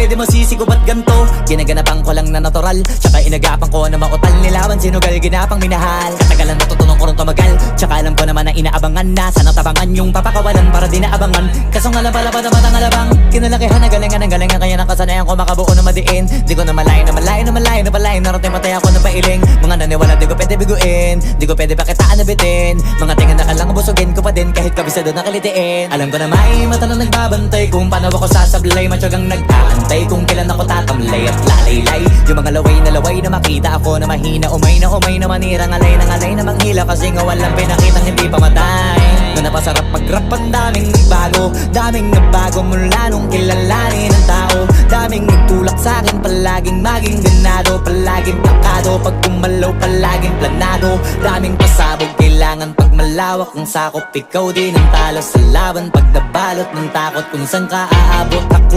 pwede mo sisigo ba't ganto? Ginaganapan ko lang na natural, tsaka inagapan ko na mautal. Nilawan sinugal, ginapang minahal. Katagalan natutunan ko rin tumagal, tsaka alam ko naman na inaabangan na. Sana tabangan yung papakawalan para di naabangan. Kaso nga lang pala pa naman ang alabang. Kinalakihan ang galingan kaya nakasanayan ko makabuo na madiin. Di ko na malayo na malayo na malayo na palayo. Narating patay ako na pailing. Mga naniwala di ko pwede biguin, di ko pwede pakitaan na bitin. Mga tingin na kalang busugin ko pa din kahit kabisado na kalitiin. Alam ko na may mata na nagbabantay kung paano ako sasablay. Matyagang nag-aantay kung kailan ako tatamlay at lalaylay. Yung mga laway na makita ako na mahina. Umay na manira, ngalay na manghila. Kasi nga walang pinakitang hindi pamatay. Na napasarap mag-rap ang daming nagbago mula nung kilalanin ang tao. Daming nagtulak sa'kin, palaging maging ganado. Palaging plakado, pag kumalaw palaging planado. Daming pasabog, kailangan pag malawak ang sakop. Ikaw din ang talo sa laban pag nabalot ng takot kung saan ka aabot. Ako